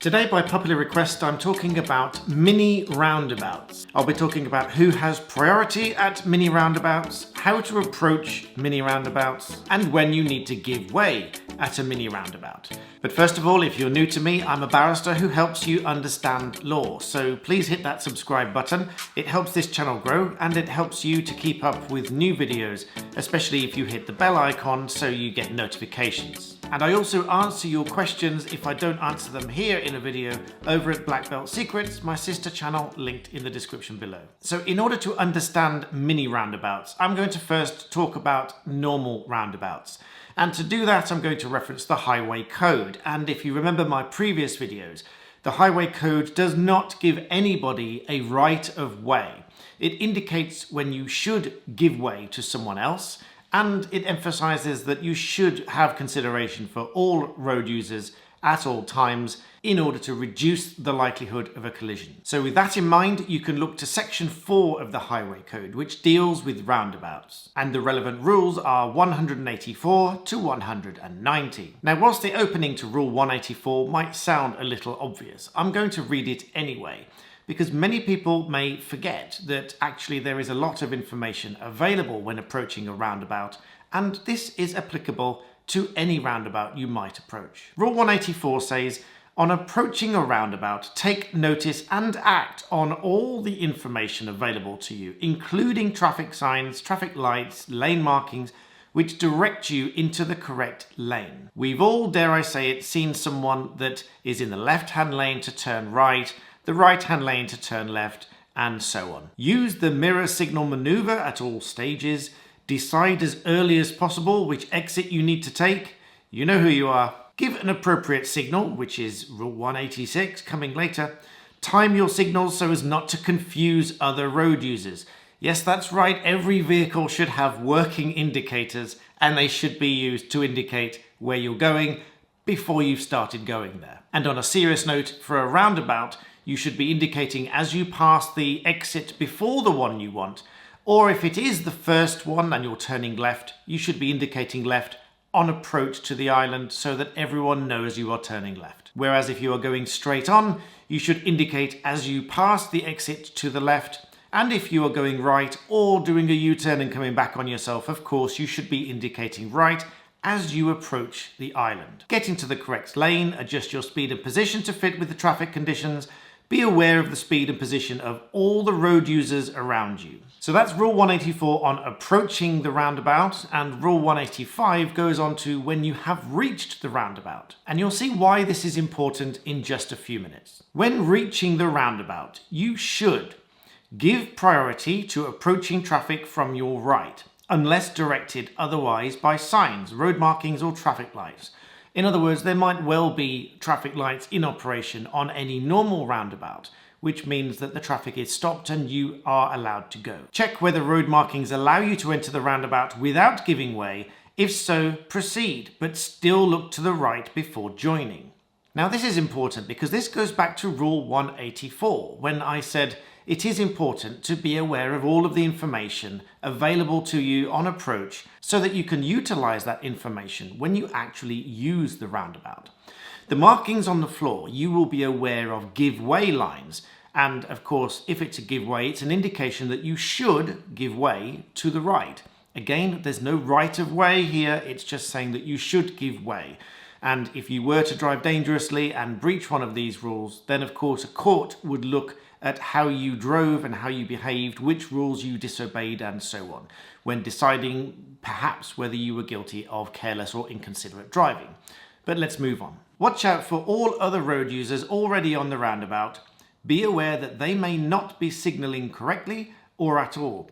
Today, by popular request, I'm talking about mini roundabouts. I'll be talking about who has priority at mini roundabouts, how to approach mini roundabouts, and when you need to give way at a mini roundabout. But first of all, if you're new to me, I'm a barrister who helps you understand law. So please hit that subscribe button. It helps this channel grow and it helps you to keep up with new videos, especially if you hit the bell icon so you get notifications. And I also answer your questions if I don't answer them here in a video over at Black Belt Secrets, my sister channel linked in the description below. So in order to understand mini roundabouts, I'm going to first talk about normal roundabouts. And to do that, I'm going to reference the Highway Code. And if you remember my previous videos, the Highway Code does not give anybody a right of way. It indicates when you should give way to someone else, and it emphasizes that you should have consideration for all road users at all times in order to reduce the likelihood of a collision. So with that in mind, you can look to section 4 of the Highway Code, which deals with roundabouts. And the relevant rules are 184 to 190. Now, whilst the opening to Rule 184 might sound a little obvious, I'm going to read it anyway, because many people may forget that actually there is a lot of information available when approaching a roundabout, and this is applicable to any roundabout you might approach. Rule 184 says, on approaching a roundabout, take notice and act on all the information available to you, including traffic signs, traffic lights, lane markings, which direct you into the correct lane. We've all, dare I say it, seen someone that is in the left-hand lane to turn right, the right-hand lane to turn left, and so on. Use the mirror signal maneuver at all stages. Decide as early as possible which exit you need to take. You know who you are. Give an appropriate signal, which is Rule 186 coming later. Time your signals so as not to confuse other road users. Yes, that's right, every vehicle should have working indicators and they should be used to indicate where you're going before you've started going there. And on a serious note, for a roundabout, you should be indicating as you pass the exit before the one you want, or if it is the first one and you're turning left, you should be indicating left on approach to the island so that everyone knows you are turning left. Whereas if you are going straight on, you should indicate as you pass the exit to the left, and if you are going right or doing a U-turn and coming back on yourself, of course, you should be indicating right as you approach the island. Get into the correct lane, adjust your speed and position to fit with the traffic conditions. Be aware of the speed and position of all the road users around you. So that's Rule 184 on approaching the roundabout, and Rule 185 goes on to when you have reached the roundabout. And you'll see why this is important in just a few minutes. When reaching the roundabout, you should give priority to approaching traffic from your right, unless directed otherwise by signs, road markings, or traffic lights. In other words, there might well be traffic lights in operation on any normal roundabout, which means that the traffic is stopped and you are allowed to go. Check whether road markings allow you to enter the roundabout without giving way. If so, proceed, but still look to the right before joining. Now, this is important because this goes back to Rule 184, when I said it is important to be aware of all of the information available to you on approach so that you can utilize that information when you actually use the roundabout. The markings on the floor, you will be aware of give way lines. And of course, if it's a give way, it's an indication that you should give way to the right. Again, there's no right of way here. It's just saying that you should give way. And if you were to drive dangerously and breach one of these rules, then of course a court would look at how you drove and how you behaved, which rules you disobeyed, and so on, when deciding perhaps whether you were guilty of careless or inconsiderate driving. But let's move on. Watch out for all other road users already on the roundabout. Be aware that they may not be signalling correctly or at all.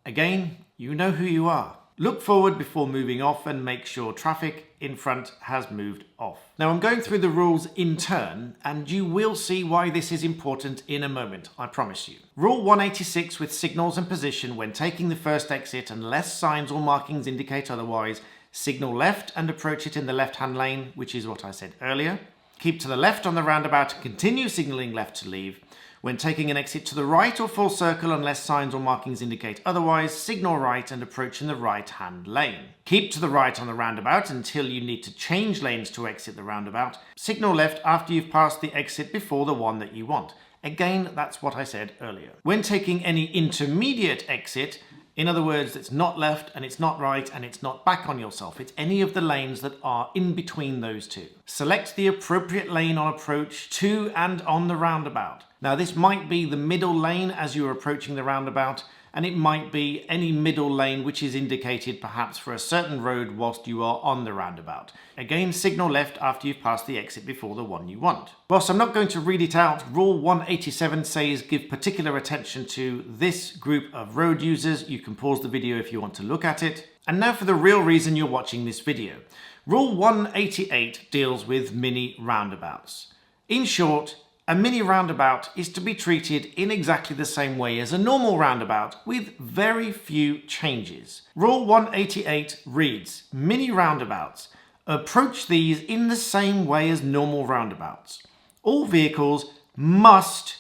Again, you know who you are. Look forward before moving off and make sure traffic in front has moved off. Now, I'm going through the rules in turn, and you will see why this is important in a moment, I promise you. Rule 186 with signals and position when taking the first exit, unless signs or markings indicate otherwise. Signal left and approach it in the left-hand lane, which is what I said earlier. Keep to the left on the roundabout and continue signaling left to leave. When taking an exit to the right or full circle, unless signs or markings indicate otherwise, signal right and approach in the right-hand lane. Keep to the right on the roundabout until you need to change lanes to exit the roundabout. Signal left after you've passed the exit before the one that you want. Again, that's what I said earlier. When taking any intermediate exit, in other words, it's not left and it's not right and it's not back on yourself. It's any of the lanes that are in between those two. Select the appropriate lane on approach to and on the roundabout. Now this might be the middle lane as you're approaching the roundabout, and it might be any middle lane which is indicated perhaps for a certain road whilst you are on the roundabout. Again, signal left after you've passed the exit before the one you want. Whilst I'm not going to read it out, Rule 187 says give particular attention to this group of road users. You can pause the video if you want to look at it. And now for the real reason you're watching this video. Rule 188 deals with mini roundabouts. In short, a mini roundabout is to be treated in exactly the same way as a normal roundabout with very few changes. Rule 188 reads, mini roundabouts, approach these in the same way as normal roundabouts. All vehicles must,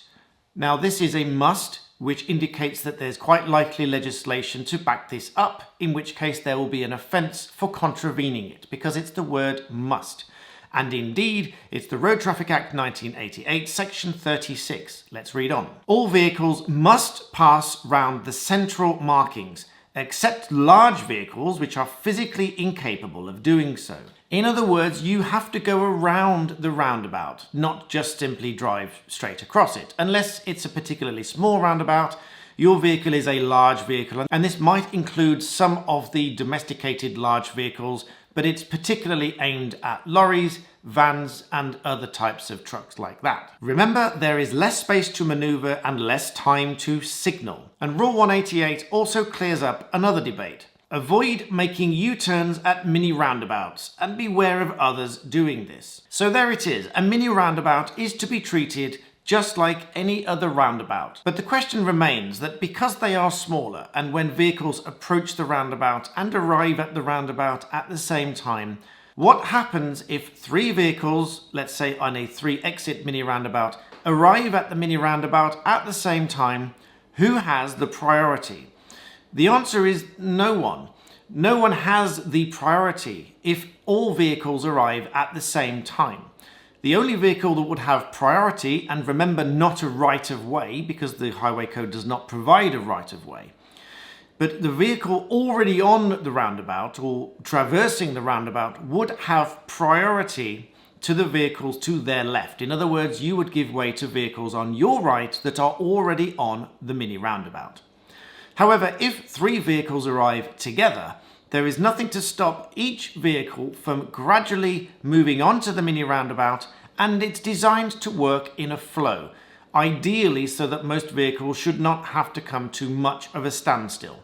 now this is a must, which indicates that there's quite likely legislation to back this up, in which case there will be an offence for contravening it, because it's the word must. And indeed, it's the Road Traffic Act 1988, section 36. Let's read on. All vehicles must pass round the central markings, except large vehicles which are physically incapable of doing so. In other words, you have to go around the roundabout, not just simply drive straight across it. Unless it's a particularly small roundabout, your vehicle is a large vehicle, and this might include some of the domesticated large vehicles, but it's particularly aimed at lorries, vans, and other types of trucks like that. Remember, there is less space to maneuver and less time to signal. And Rule 188 also clears up another debate. Avoid making U-turns at mini roundabouts and beware of others doing this. So there it is, a mini roundabout is to be treated just like any other roundabout. But the question remains that because they are smaller and when vehicles approach the roundabout and arrive at the roundabout at the same time, what happens if three vehicles, let's say on a 3-exit mini roundabout, arrive at the mini roundabout at the same time? Who has the priority? The answer is no one. No one has the priority if all vehicles arrive at the same time. The only vehicle that would have priority, and remember, not a right-of-way, because the highway code does not provide a right-of-way, but the vehicle already on the roundabout or traversing the roundabout would have priority to the vehicles to their left. In other words, you would give way to vehicles on your right that are already on the mini roundabout. However, if three vehicles arrive together, there is nothing to stop each vehicle from gradually moving onto the mini roundabout, and it's designed to work in a flow, ideally so that most vehicles should not have to come to much of a standstill.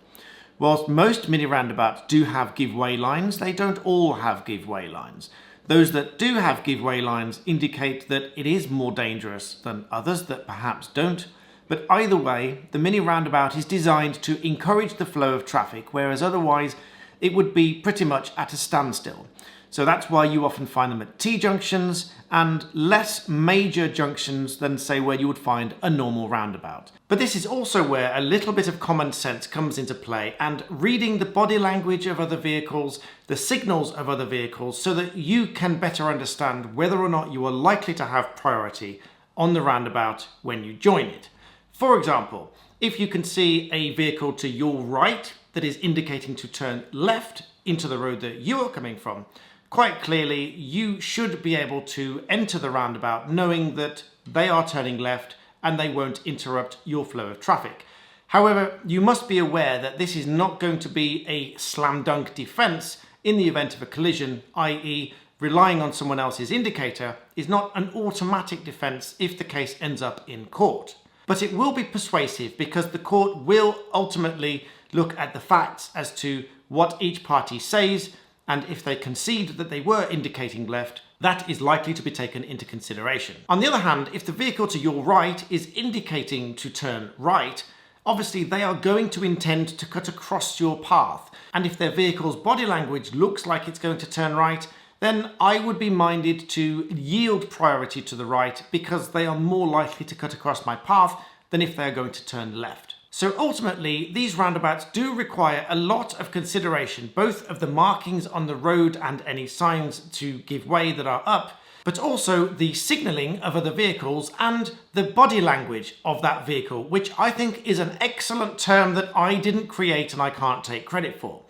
Whilst most mini roundabouts do have give-way lines, they don't all have give-way lines. Those that do have give-way lines indicate that it is more dangerous than others that perhaps don't. But either way, the mini roundabout is designed to encourage the flow of traffic, whereas otherwise it would be pretty much at a standstill. So that's why you often find them at T-junctions and less major junctions than, say, where you would find a normal roundabout. But this is also where a little bit of common sense comes into play, and reading the body language of other vehicles, the signals of other vehicles, so that you can better understand whether or not you are likely to have priority on the roundabout when you join it. For example, if you can see a vehicle to your right that is indicating to turn left into the road that you are coming from, quite clearly you should be able to enter the roundabout knowing that they are turning left and they won't interrupt your flow of traffic. However, you must be aware that this is not going to be a slam dunk defense in the event of a collision, i.e. relying on someone else's indicator is not an automatic defense if the case ends up in court. But it will be persuasive because the court will ultimately look at the facts as to what each party says, and if they concede that they were indicating left, that is likely to be taken into consideration. On the other hand, if the vehicle to your right is indicating to turn right, obviously they are going to intend to cut across your path, and if their vehicle's body language looks like it's going to turn right, then I would be minded to yield priority to the right because they are more likely to cut across my path than if they're going to turn left. So ultimately, these roundabouts do require a lot of consideration, both of the markings on the road and any signs to give way that are up, but also the signalling of other vehicles and the body language of that vehicle, which I think is an excellent term that I didn't create and I can't take credit for.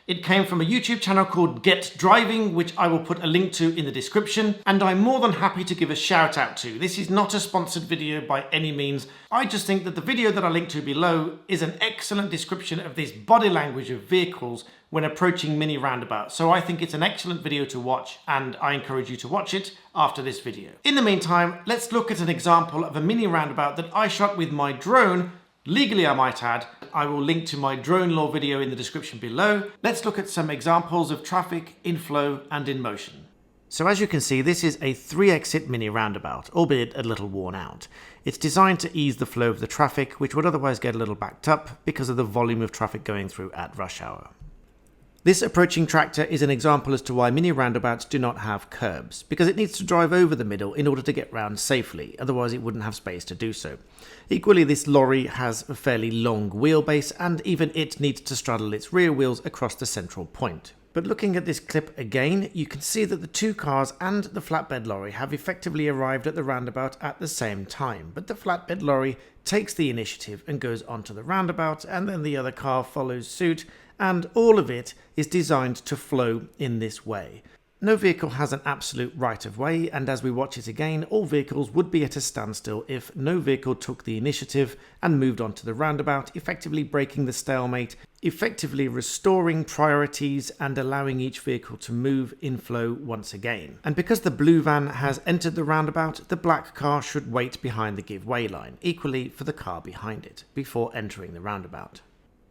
It came from a YouTube channel called Get Driving, which I will put a link to in the description, and I'm more than happy to give a shout out to. This is not a sponsored video by any means. I just think that the video that I link to below is an excellent description of this body language of vehicles when approaching mini roundabouts. So I think it's an excellent video to watch, and I encourage you to watch it after this video. In the meantime, let's look at an example of a mini roundabout that I shot with my drone. Legally, I might add. I will link to my drone law video in the description below. Let's look at some examples of traffic in flow and in motion. So as you can see, this is a 3-exit mini roundabout, albeit a little worn out. It's designed to ease the flow of the traffic, which would otherwise get a little backed up because of the volume of traffic going through at rush hour. This approaching tractor is an example as to why mini roundabouts do not have curbs, because it needs to drive over the middle in order to get round safely, otherwise it wouldn't have space to do so. Equally, this lorry has a fairly long wheelbase, and even it needs to straddle its rear wheels across the central point. But looking at this clip again, you can see that the two cars and the flatbed lorry have effectively arrived at the roundabout at the same time, but the flatbed lorry takes the initiative and goes onto the roundabout, and then the other car follows suit, and all of it is designed to flow in this way. No vehicle has an absolute right of way, and as we watch it again, all vehicles would be at a standstill if no vehicle took the initiative and moved onto the roundabout, effectively breaking the stalemate, effectively restoring priorities and allowing each vehicle to move in flow once again. And because the blue van has entered the roundabout, the black car should wait behind the give way line, equally for the car behind it, before entering the roundabout.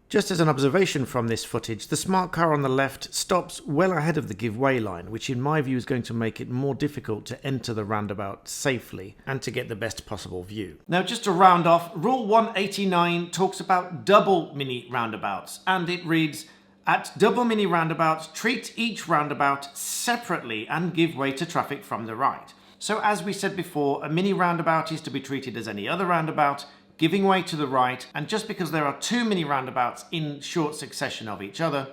Just as an observation from this footage, the smart car on the left stops well ahead of the give way line, which in my view is going to make it more difficult to enter the roundabout safely and to get the best possible view. Now, just to round off, Rule 189 talks about double mini roundabouts, and it reads, "At double mini roundabouts, treat each roundabout separately and give way to traffic from the right." So as we said before, a mini roundabout is to be treated as any other roundabout, giving way to the right, and just because there are two mini roundabouts in short succession of each other,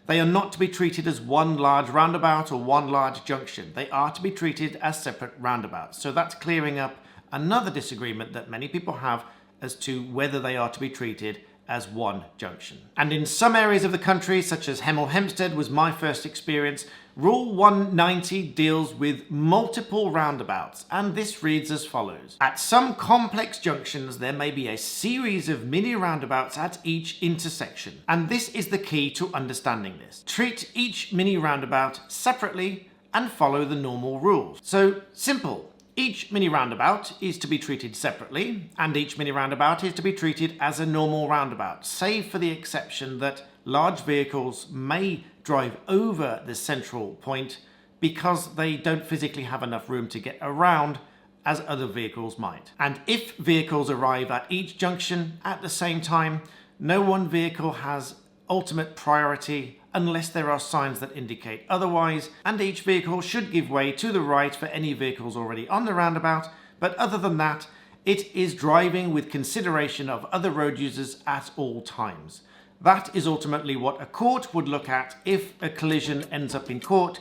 they are not to be treated as one large roundabout or one large junction. They are to be treated as separate roundabouts. So that's clearing up another disagreement that many people have as to whether they are to be treated as one junction. And in some areas of the country, such as Hemel Hempstead was my first experience, Rule 190 deals with multiple roundabouts, and this reads as follows. At some complex junctions, there may be a series of mini roundabouts at each intersection, and this is the key to understanding this. Treat each mini roundabout separately and follow the normal rules. So, simple. Each mini roundabout is to be treated separately, and each mini roundabout is to be treated as a normal roundabout, save for the exception that large vehicles may drive over the central point because they don't physically have enough room to get around as other vehicles might. And if vehicles arrive at each junction at the same time, no one vehicle has ultimate priority unless there are signs that indicate otherwise, and each vehicle should give way to the right for any vehicles already on the roundabout, but other than that, it is driving with consideration of other road users at all times. That is ultimately what a court would look at if a collision ends up in court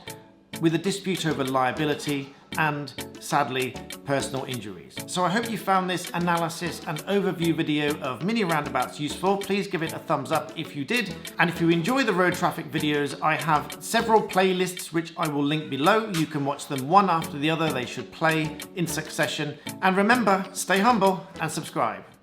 with a dispute over liability and, sadly, personal injuries. So I hope you found this analysis and overview video of mini roundabouts useful. Please give it a thumbs up if you did. And if you enjoy the road traffic videos, I have several playlists which I will link below. You can watch them one after the other. They should play in succession. And remember, stay humble and subscribe.